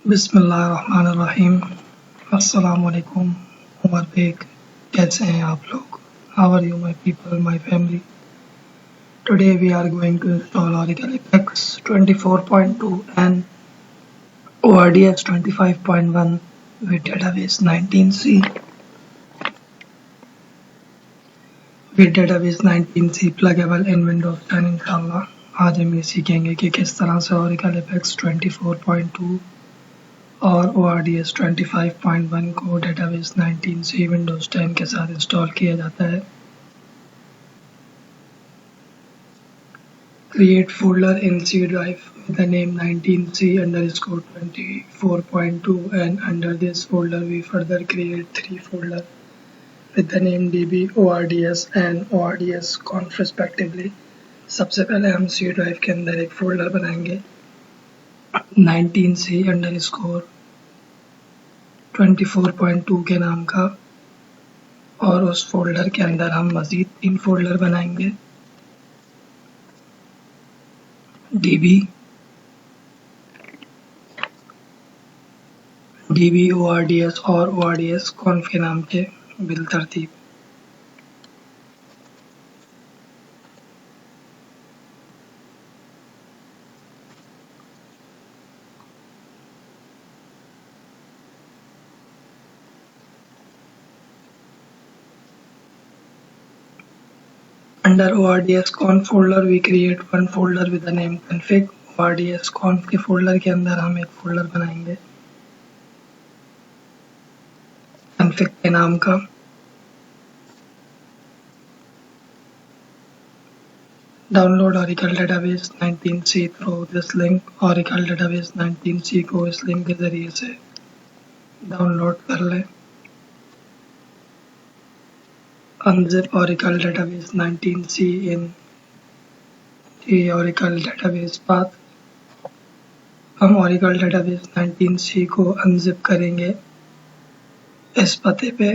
बिस्मिल्लाहिर्रहमानिर्रहीम। अस्सलाम वालेकुम। उमर बेग, कैसे हैं आप लोग? How are you, my people, my family? Today we are going to install Oracle Apex 24.2 and ORDS 25.1 with database 19C. With database 19C pluggable in Windows 10 इंशाल्लाह। आज हम ये सीखेंगे कि किस तरह से Oracle Apex 24.2 और ORDS 25.1 को डेटाबेस 19C विंडोज 10 के साथ इंस्टॉल किया जाता है। Create folder in C drive with the name 19C_24.2 and under this folder we further create 3 folders with the name DB, ORDS and ORDS conf respectively। सबसे पहले हम C drive के अंदर एक फोल्डर बनाएंगे 19C_24.2 के नाम का, और उस फोल्डर के अंदर हम मज़ीद 3 फोल्डर बनाएंगे DB, ORDS और ORDS conf के नाम के बिल तरतीब। Under ORDS conf folder we create one folder with the name config। ORDS conf के फोल्डर के अंदर हम एक फोल्डर बनाएंगे config के नाम का। Download Oracle Database 19C through this link। Oracle Database 19C को इस लिंक के ज़रिए से डाउनलोड कर लें। Unzip Oracle Database 19C in the Oracle Database path। हम Oracle Database 19C को unzip करेंगे इस पते पे।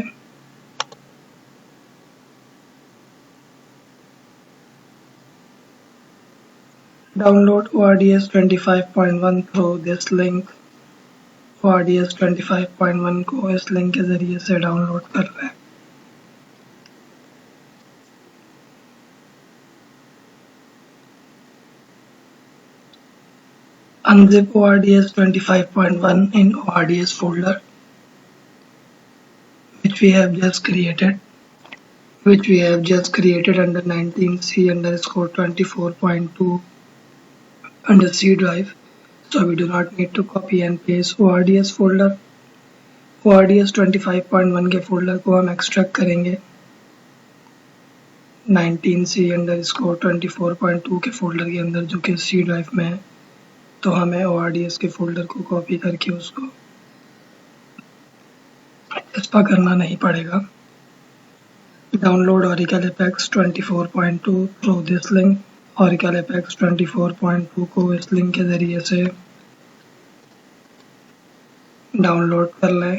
Download ORDS 25.1 through this link। ORDS 25.1 को इस लिंक के ज़रिए से डाउनलोड कर लें। Unzip ORDS 25.1 in ORDS folder which we have just created under 19C_24.2 under C drive, so we do not need to copy and paste ORDS folder। ORDS 25.1 के folder को हम एक्सट्रैक्ट करेंगे 19C_24.2 के folder के अंदर जो कि C drive में है, तो हमें ORDS के फोल्डर को कॉपी करके उसको एक्सपा करना नहीं पड़ेगा। Download Oracle Apex 24.2 through this link। Oracle Apex 24.2 को इस लिंक के ज़रिए से डाउनलोड कर लें।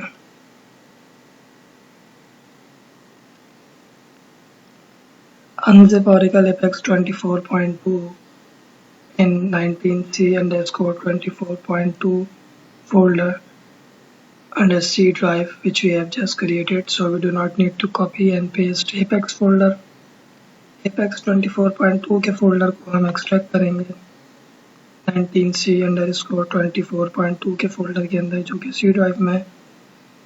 Unzip Oracle Apex 24.2 in 19C_24.2 folder under C drive which we have just created, so we do not need to copy and paste Apex folder। Apex 24.2 के folder को हम एक्सट्रैक्ट करेंगे 19C_24.2 के फोल्डर के अंदर जो कि C ड्राइव में है,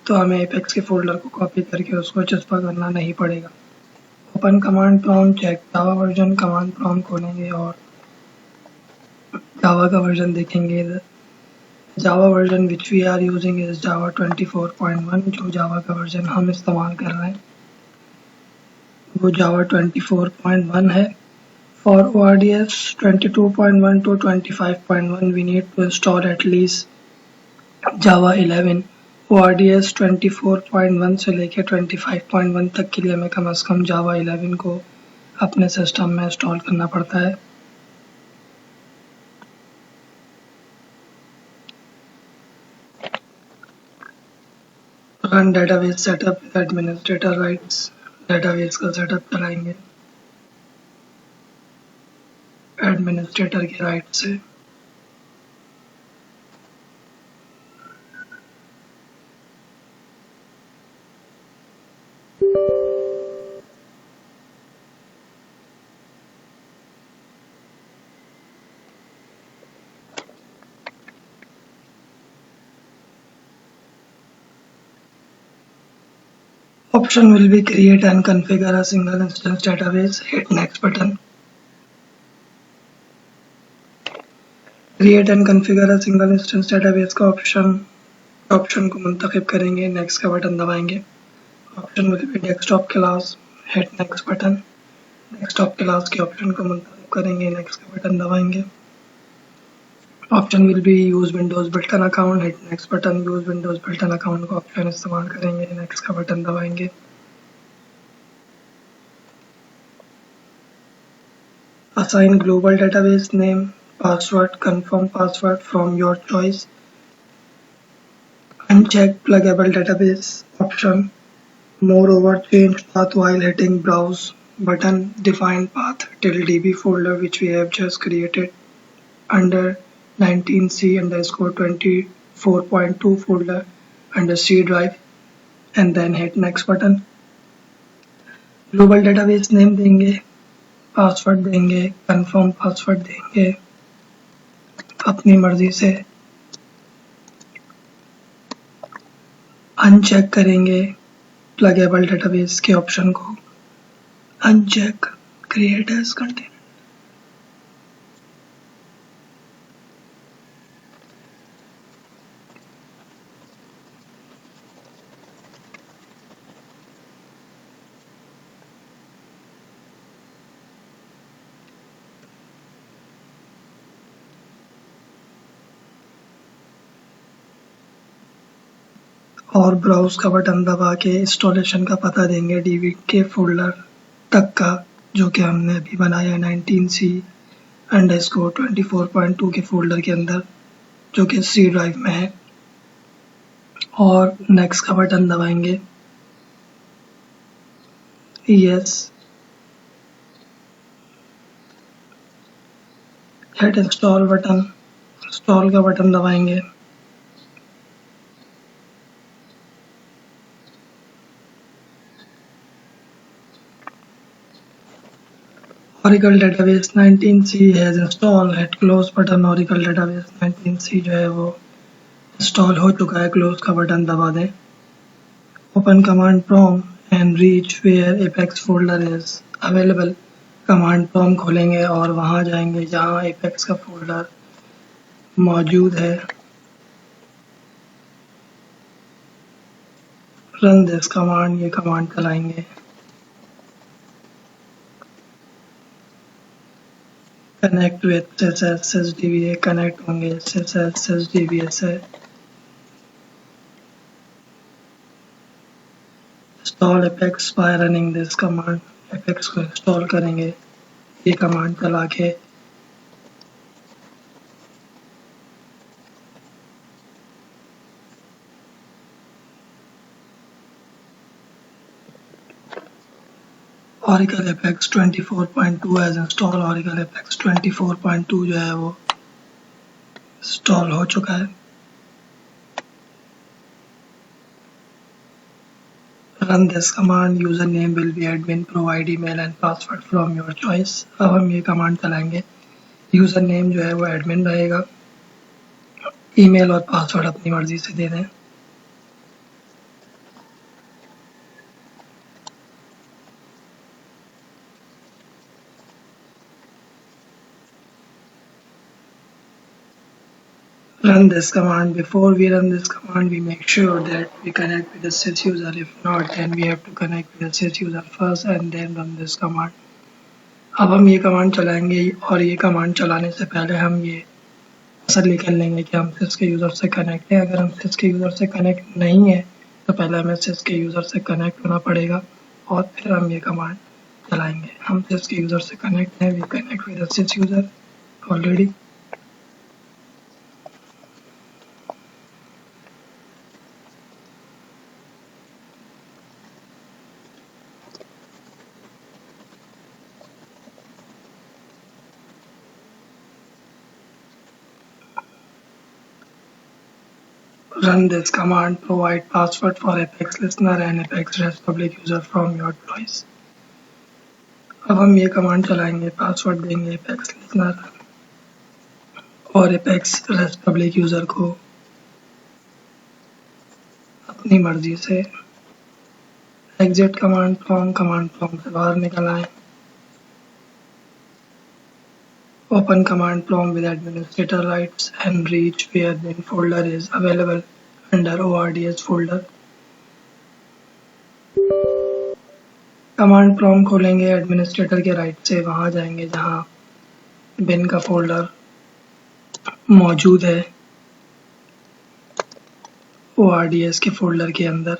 तो हमें Apex के फोल्डर को कॉपी करके उसको चस्पा करना नहीं पड़ेगा। Open command prompt, check Java version command prompt खोलेंगे और जावा का वर्जन देखेंगे। Java version which we are using is Java 24.1। जो जावा का वर्जन हम इस्तेमाल कर रहे हैं वो जावा 24.1 है। For ORDS 22.1 to 25.1 we need to install at least Java 11। ORDS 24.1 से लेकर 25.1 तक के लिए हमें कम से कम जावा 11 को अपने सिस्टम में इंस्टॉल करना पड़ता है। Run database setup with administrator rights. Database का सेटअप कराएंगे एडमिनिस्ट्रेटर के राइट से। Option will be create and configure a single instance database. Hit next button. Create and configure a single instance database का option को मुंतखब करेंगे, next का button दबाएंगे. Option will B desktop class. Hit next button. Desktop class के option को मुंतखब करेंगे, नेक्स्ट का बटन दबाएंगे. Option will B use Windows built an account. Hit next button. Use Windows built an account का option इस्तेमाल करेंगे, नेक्स्ट का बटन दबाएंगे. Assign global database name, password, confirm password from your choice. Uncheck pluggable database option. Moreover, change path while hitting browse button. Define path till DB folder which we have just created under 19C_24.2 folder under C drive, and then hit next button. Global database name देंगे, password देंगे, confirm password देंगे अपनी मर्जी से. Uncheck करेंगे pluggable database के option को. Uncheck create as container. और ब्राउज का बटन दबा के इंस्टॉलेशन का पता देंगे डीवी के फोल्डर तक का, जो कि हमने अभी बनाया 19C_24.2 के फोल्डर के अंदर, जो कि सी ड्राइव में है. और नेक्स्ट का बटन दबाएंगे. Yes. Hit install button. Install का बटन दबाएंगे. Oracle database 19C has installed. Hit close button. Oracle database 19C जो है वो इंस्टॉल हो चुका है. क्लोज का बटन दबा दें. Open command prompt and reach where apex folder is available. Command prompt खोलेंगे और वहाँ जाएंगे जहाँ एपेक्स का फोल्डर मौजूद है. रन दिस कमांड, ये कमांड चलाएंगे. Connect with SSDBA. कनेक्ट होंगे SSDBA से. Install apex bye running this command. Apex को इंस्टॉल करेंगे ये कमांड चला के. Oracle Apex 24.2 as install. Oracle Apex 24.2 जो है वो इंस्टॉल हो चुका है. Run this command. Username will be admin. Provide email and password from your choice. अब हम ये कमांड चलाएंगे. यूज़र नेम जो है वो एडमिन रहेगा. ईमेल और पासवर्ड अपनी मर्जी से दे दें. Run this command. Before we run this command, we make sure that we connect with the sys user. If not, then we have to connect with the sys user first and then run this command. अब हम ये command चलाएंगे और ये command चलाने से पहले हम ये तसल्ली कर लेंगे कि हम सिस के यूज़र से कनेक्ट हैं. अगर हम सिस के यूज़र से कनेक्ट नहीं है तो पहले हमें सिस के यूज़र से कनेक्ट होना पड़ेगा और फिर हम ये कमांड चलाएंगे. हम सिस के यूज़र से कनेक्ट हैं. We connect with the sys user already. Run this command. Provide password for Apex listener and Apex REST public user from your choice. अब हम ये कमांड चलाएंगे. पासवर्ड देंगे Apex listener और Apex REST public user को अपनी मर्जी से एग्जिट कमांड प्रॉम्प्ट से बाहर निकल आए। Open command prompt with administrator rights and reach where bin folder is available under ORDS folder। Command prompt खोलेंगे, एडमिनिस्ट्रेटर के राइट से वहाँ जाएंगे जहाँ बिन का फोल्डर मौजूद है ORDS के फोल्डर के अंदर।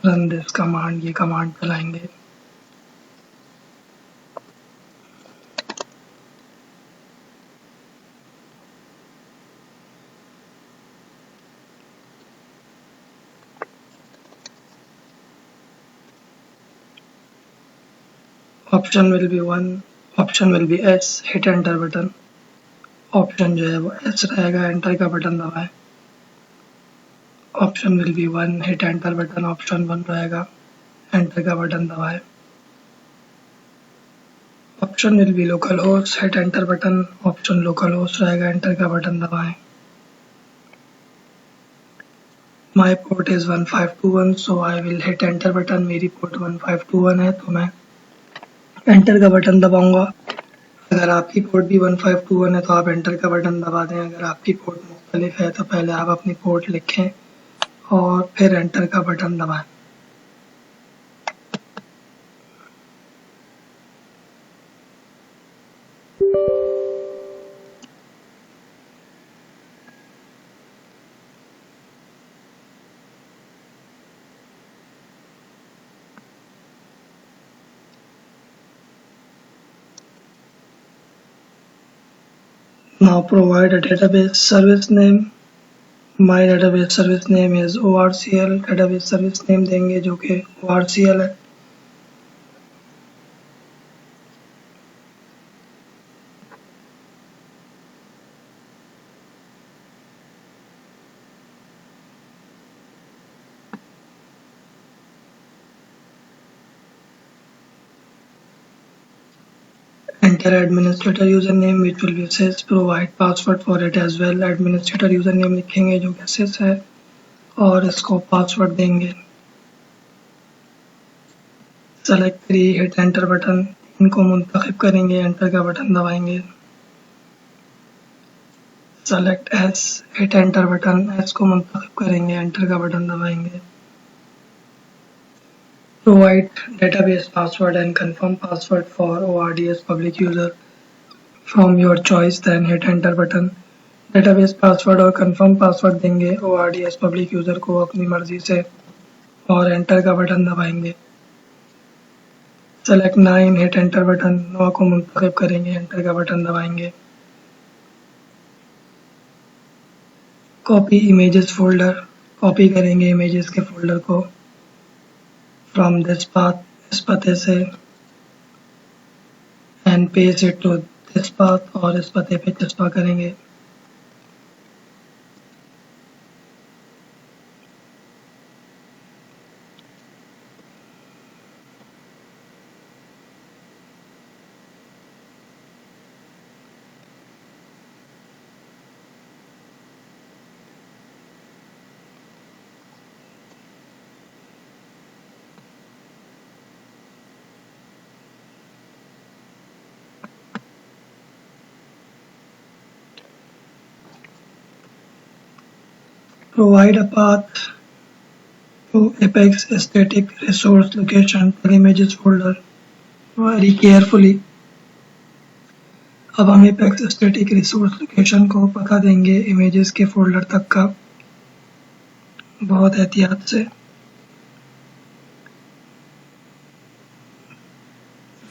रन दिस कमांड, ये कमांड चलाएंगे। Option will be 1, option will be S, hit enter button. Option जो है वो S रहेगा, एंटर का बटन दबाएं। Option will be 1, hit enter button, option 1 रहेगा, एंटर का बटन दबाएं। Option will be local host, hit enter button, option local host रहेगा, एंटर का बटन दबाएं। My port is 1521, so I will hit enter button. मेरी port 1521 है तो मैं एंटर का बटन दबाऊंगा। अगर आपकी पोर्ट भी 1521 है तो आप एंटर का बटन दबा दें। अगर आपकी पोर्ट मुख्तलिफ है तो पहले आप अपनी पोर्ट लिखें और फिर एंटर का बटन दबाएं। Now provide a database service name. My database service name is ORCL। database service name देंगे जो कि ORCL है। Enter administrator username which will be sys। provide password for it as well। administrator username लिखेंगे जो कि sys है और इसको पासवर्ड देंगे। सेलेक्ट 3, हिट एंटर बटन, इनको मुंतखब करेंगे, एंटर का बटन दबाएंगे। Select S, hit enter button, S को मुंतखब करेंगे, एंटर का बटन दबाएंगे। Provide database password and confirm password for ORDS public user from your choice, then hit enter button। database password और confirm password देंगे ORDS public user को अपनी मर्जी से और enter का बटन दबाएंगे। select 9, hit enter button, 9 को मुंतखब करेंगे, enter का बटन दबाएंगे। copy images folder, कॉपी करेंगे images के फोल्डर को from this path, इस पते से, and paste it to this path, और इस पते पे चस्पा करेंगे। Provide a path to Apex static resource location for images folder very carefully। अब हम Apex static resource location को पता देंगे images के फोल्डर तक का, बहुत एहतियात से।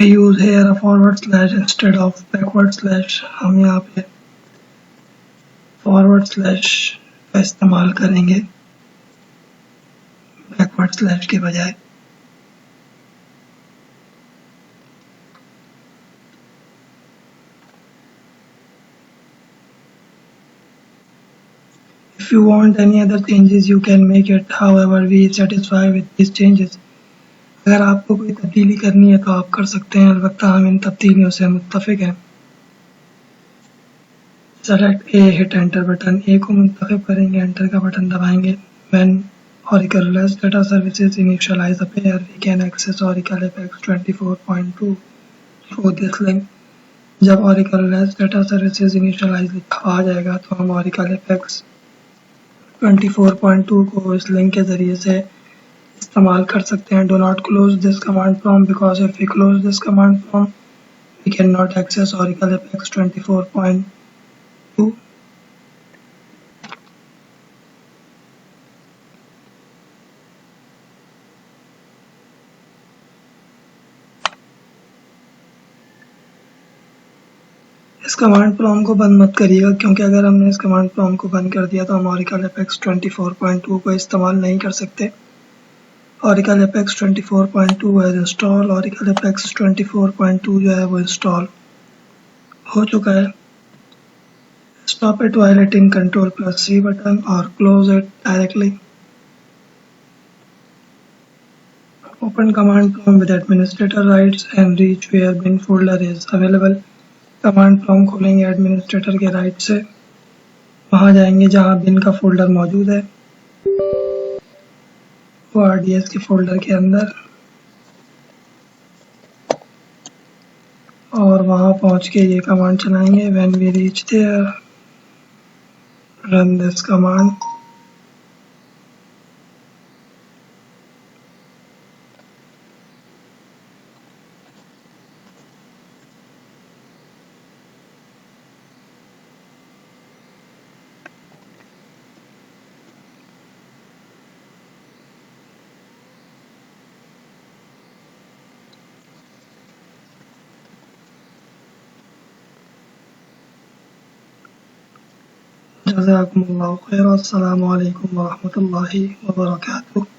We use here a forward slash instead of backward slash। हम यहाँ पे forward slash का इस्तेमाल करेंगे बैकवर्ड स्लैश के बजाय। If you want any other changes you can make it, however we satisfy with these changes। अगर आपको कोई तब्दीली करनी है तो आप कर सकते हैं, अलबत्ता हम इन तब्दीलियों से मुत्तफिक हैं। Select A, hit enter button, A को मुंतखब करेंगे, एंटर का बटन दबाएंगे। When Oracle REST data services initialize a pair. We can access Oracle Apex 24.2 through this link. जब Oracle REST data services initialize लिखा आ जाएगा तो हम Oracle Apex 24.2 को इस लिंक के ज़रिए से इस्तेमाल कर सकते हैं. Do not close this command prompt because if we close this command prompt, we cannot access Oracle Apex 24.2. इस कमांड प्रॉम्प्ट को बंद मत करिएगा क्योंकि अगर हमने इस कमांड प्रॉम्प्ट को बंद कर दिया तो हम Oracle Apex 24.2 को इस्तेमाल नहीं कर सकते. Oracle Apex 24.2 है इंस्टॉल. Oracle Apex 24.2 जो है वो इंस्टॉल हो चुका है. Stop it while hitting Ctrl+C button or close it directly. Open command prompt with administrator rights and reach where bin folder is available. Command prompt खोलेंगे administrator के right से, वहाँ जाएंगे जहाँ बिन का फोल्डर मौजूद है, वो RDS के फोल्डर के अंदर, और वहाँ पहुँच के ये कमांड चलाएंगे. When we reach there run this command. जज़ाकुमुल्लाहु खैर. अस्सलामु अलैकुम व रहमतुल्लाहि व बरकातुहू.